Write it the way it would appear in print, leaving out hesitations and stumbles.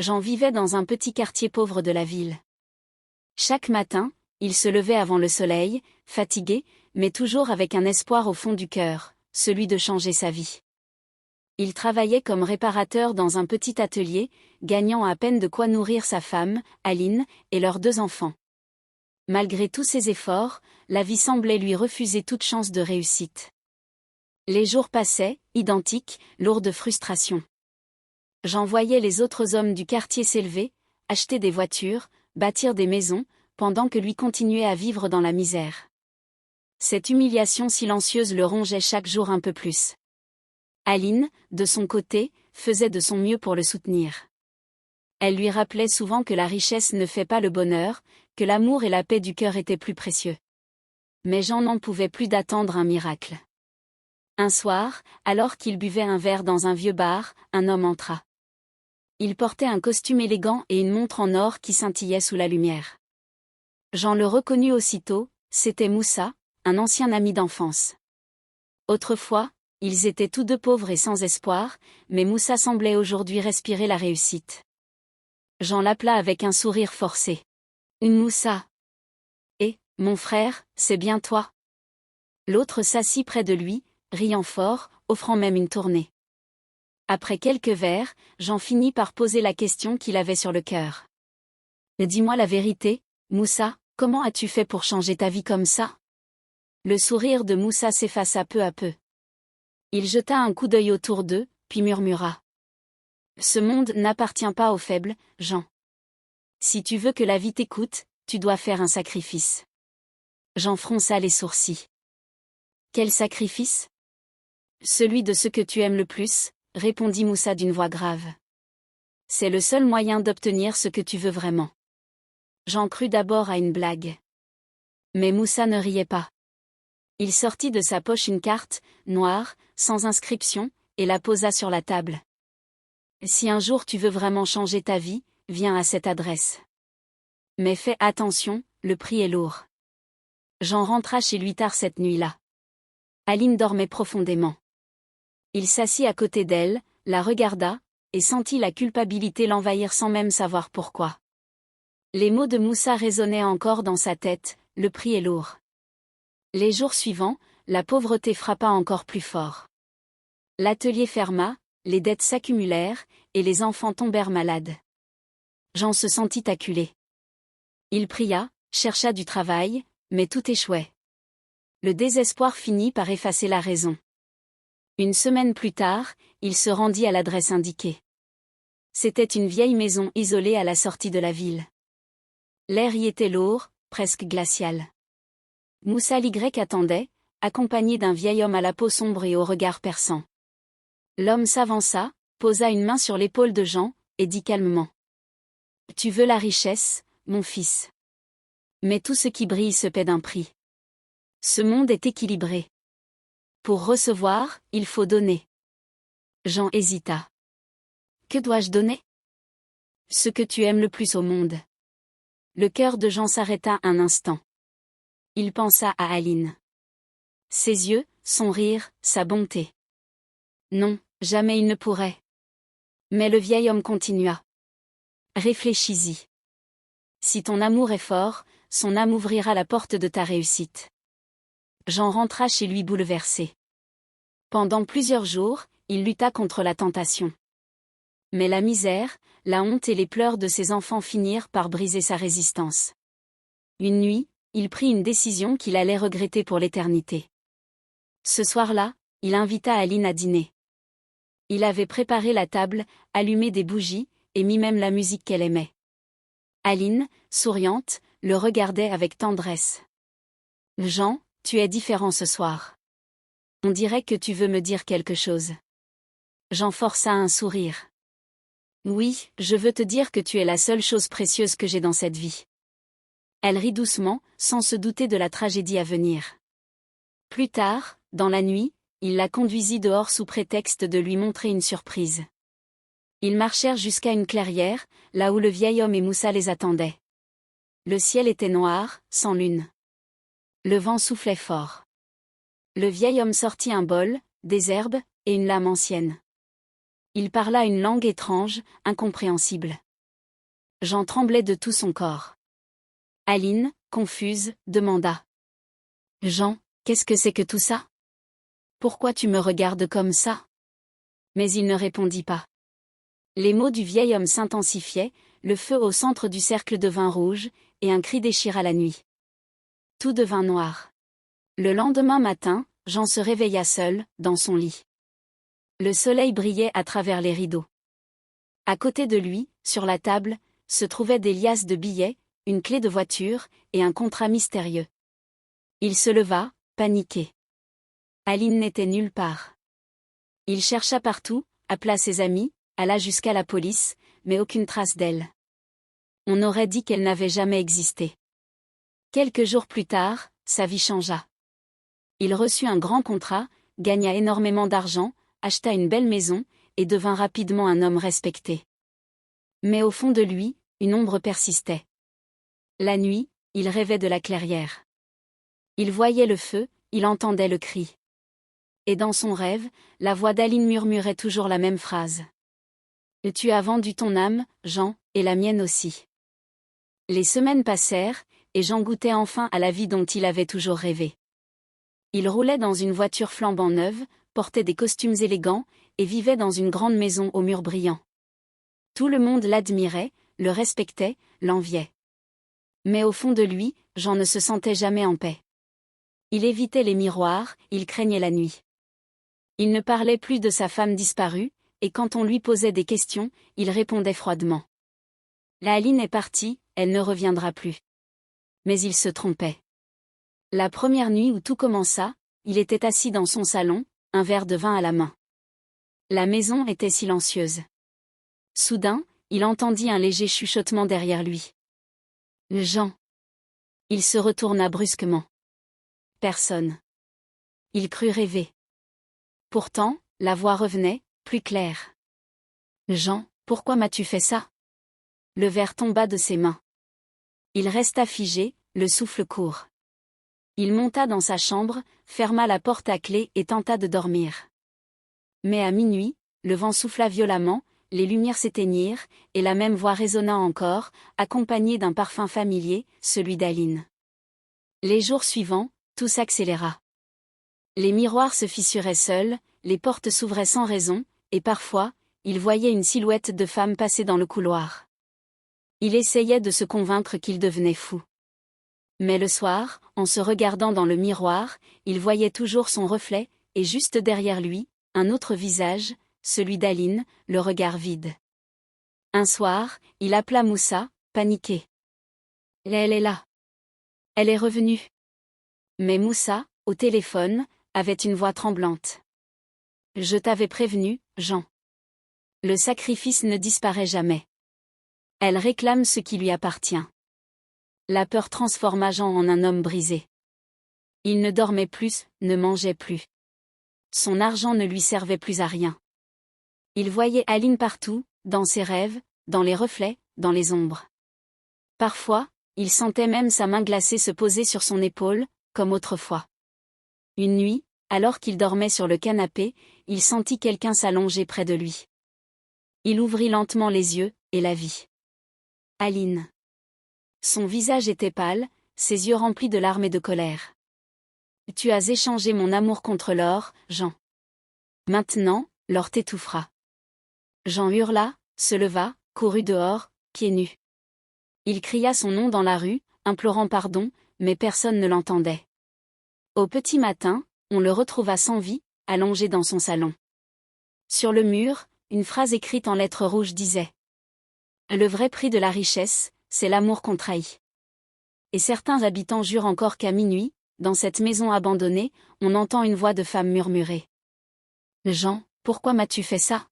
Jean vivait dans un petit quartier pauvre de la ville. Chaque matin, il se levait avant le soleil, fatigué, mais toujours avec un espoir au fond du cœur, celui de changer sa vie. Il travaillait comme réparateur dans un petit atelier, gagnant à peine de quoi nourrir sa femme, Aline, et leurs 2 enfants. Malgré tous ses efforts, la vie semblait lui refuser toute chance de réussite. Les jours passaient, identiques, lourds de frustration. Jean voyait les autres hommes du quartier s'élever, acheter des voitures, bâtir des maisons, pendant que lui continuait à vivre dans la misère. Cette humiliation silencieuse le rongeait chaque jour un peu plus. Aline, de son côté, faisait de son mieux pour le soutenir. Elle lui rappelait souvent que la richesse ne fait pas le bonheur, que l'amour et la paix du cœur étaient plus précieux. Mais Jean n'en pouvait plus d'attendre un miracle. Un soir, alors qu'il buvait un verre dans un vieux bar, un homme entra. Il portait un costume élégant et une montre en or qui scintillait sous la lumière. Jean le reconnut aussitôt, c'était Moussa, un ancien ami d'enfance. Autrefois, ils étaient tous 2 pauvres et sans espoir, mais Moussa semblait aujourd'hui respirer la réussite. Jean l'appela avec un sourire forcé. « Moussa. Eh, mon frère, c'est bien toi ?» L'autre s'assit près de lui, riant fort, offrant même une tournée. Après quelques verres, Jean finit par poser la question qu'il avait sur le cœur. « Dis-moi la vérité, Moussa, comment as-tu fait pour changer ta vie comme ça ?» Le sourire de Moussa s'effaça peu à peu. Il jeta un coup d'œil autour d'eux, puis murmura. « Ce monde n'appartient pas aux faibles, Jean. Si tu veux que la vie t'écoute, tu dois faire un sacrifice. » Jean fronça les sourcils. « Quel sacrifice ? » « Celui de ce que tu aimes le plus, » répondit Moussa d'une voix grave. « C'est le seul moyen d'obtenir ce que tu veux vraiment. » Jean crut d'abord à une blague. Mais Moussa ne riait pas. Il sortit de sa poche une carte, noire, sans inscription, et la posa sur la table. « Si un jour tu veux vraiment changer ta vie, viens à cette adresse. Mais fais attention, le prix est lourd. » Jean rentra chez lui tard cette nuit-là. Aline dormait profondément. Il s'assit à côté d'elle, la regarda, et sentit la culpabilité l'envahir sans même savoir pourquoi. Les mots de Moussa résonnaient encore dans sa tête, le prix est lourd. Les jours suivants, la pauvreté frappa encore plus fort. L'atelier ferma, les dettes s'accumulèrent, et les enfants tombèrent malades. Jean se sentit acculé. Il pria, chercha du travail, mais tout échouait. Le désespoir finit par effacer la raison. Une semaine plus tard, il se rendit à l'adresse indiquée. C'était une vieille maison isolée à la sortie de la ville. L'air y était lourd, presque glacial. Moussa Y attendait, accompagné d'un vieil homme à la peau sombre et au regard perçant. L'homme s'avança, posa une main sur l'épaule de Jean, et dit calmement. « Tu veux la richesse, mon fils. Mais tout ce qui brille se paie d'un prix. Ce monde est équilibré. Pour recevoir, il faut donner. » Jean hésita. « Que dois-je donner ? » ? « Ce que tu aimes le plus au monde. » Le cœur de Jean s'arrêta un instant. Il pensa à Aline. Ses yeux, son rire, sa bonté. Non, jamais il ne pourrait. Mais le vieil homme continua. Réfléchis-y. Si ton amour est fort, son âme ouvrira la porte de ta réussite. Jean rentra chez lui bouleversé. Pendant plusieurs jours, il lutta contre la tentation. Mais la misère, la honte et les pleurs de ses enfants finirent par briser sa résistance. Une nuit, il prit une décision qu'il allait regretter pour l'éternité. Ce soir-là, il invita Aline à dîner. Il avait préparé la table, allumé des bougies, et mis même la musique qu'elle aimait. Aline, souriante, le regardait avec tendresse. « Jean, tu es différent ce soir. On dirait que tu veux me dire quelque chose. » Jean força un sourire. « Oui, je veux te dire que tu es la seule chose précieuse que j'ai dans cette vie. » Elle rit doucement, sans se douter de la tragédie à venir. Plus tard, dans la nuit, il la conduisit dehors sous prétexte de lui montrer une surprise. Ils marchèrent jusqu'à une clairière, là où le vieil homme et Moussa les attendaient. Le ciel était noir, sans lune. Le vent soufflait fort. Le vieil homme sortit un bol, des herbes, et une lame ancienne. Il parla une langue étrange, incompréhensible. Jean tremblait de tout son corps. Aline, confuse, demanda. Jean, qu'est-ce que c'est que tout ça? Pourquoi tu me regardes comme ça? Mais il ne répondit pas. Les mots du vieil homme s'intensifiaient, le feu au centre du cercle devint rouge, et un cri déchira la nuit. Tout devint noir. Le lendemain matin, Jean se réveilla seul, dans son lit. Le soleil brillait à travers les rideaux. À côté de lui, sur la table, se trouvaient des liasses de billets, une clé de voiture, et un contrat mystérieux. Il se leva, paniqué. Aline n'était nulle part. Il chercha partout, appela ses amis, alla jusqu'à la police, mais aucune trace d'elle. On aurait dit qu'elle n'avait jamais existé. Quelques jours plus tard, sa vie changea. Il reçut un grand contrat, gagna énormément d'argent, acheta une belle maison, et devint rapidement un homme respecté. Mais au fond de lui, une ombre persistait. La nuit, il rêvait de la clairière. Il voyait le feu, il entendait le cri. Et dans son rêve, la voix d'Aline murmurait toujours la même phrase. « Tu as vendu ton âme, Jean, et la mienne aussi. » Les semaines passèrent, et Jean goûtait enfin à la vie dont il avait toujours rêvé. Il roulait dans une voiture flambant neuve, portait des costumes élégants, et vivait dans une grande maison aux murs brillants. Tout le monde l'admirait, le respectait, l'enviait. Mais au fond de lui, Jean ne se sentait jamais en paix. Il évitait les miroirs, il craignait la nuit. Il ne parlait plus de sa femme disparue, et quand on lui posait des questions, il répondait froidement. La Aline est partie, elle ne reviendra plus. Mais il se trompait. La première nuit où tout commença, il était assis dans son salon, un verre de vin à la main. La maison était silencieuse. Soudain, il entendit un léger chuchotement derrière lui. Jean. Il se retourna brusquement. Personne. Il crut rêver. Pourtant, la voix revenait, plus claire. Jean, pourquoi m'as-tu fait ça? Le verre tomba de ses mains. Il resta figé, le souffle court. Il monta dans sa chambre, ferma la porte à clé et tenta de dormir. Mais à minuit, le vent souffla violemment, les lumières s'éteignirent, et la même voix résonna encore, accompagnée d'un parfum familier, celui d'Aline. Les jours suivants, tout s'accéléra. Les miroirs se fissuraient seuls, les portes s'ouvraient sans raison, et parfois, il voyait une silhouette de femme passer dans le couloir. Il essayait de se convaincre qu'il devenait fou. Mais le soir, en se regardant dans le miroir, il voyait toujours son reflet, et juste derrière lui, un autre visage, celui d'Aline, le regard vide. Un soir, il appela Moussa, paniqué. Elle est là. Elle est revenue. Mais Moussa, au téléphone, avait une voix tremblante. Je t'avais prévenu, Jean. Le sacrifice ne disparaît jamais. Elle réclame ce qui lui appartient. La peur transforma Jean en un homme brisé. Il ne dormait plus, ne mangeait plus. Son argent ne lui servait plus à rien. Il voyait Aline partout, dans ses rêves, dans les reflets, dans les ombres. Parfois, il sentait même sa main glacée se poser sur son épaule, comme autrefois. Une nuit, alors qu'il dormait sur le canapé, il sentit quelqu'un s'allonger près de lui. Il ouvrit lentement les yeux, et la vit. Aline. Son visage était pâle, ses yeux remplis de larmes et de colère. « Tu as échangé mon amour contre l'or, Jean. Maintenant, l'or t'étouffera. » Jean hurla, se leva, courut dehors, pieds nus. Il cria son nom dans la rue, implorant pardon, mais personne ne l'entendait. Au petit matin, on le retrouva sans vie, allongé dans son salon. Sur le mur, une phrase écrite en lettres rouges disait « Le vrai prix de la richesse, c'est l'amour qu'on trahit. » Et certains habitants jurent encore qu'à minuit, dans cette maison abandonnée, on entend une voix de femme murmurer. « Jean, pourquoi m'as-tu fait ça?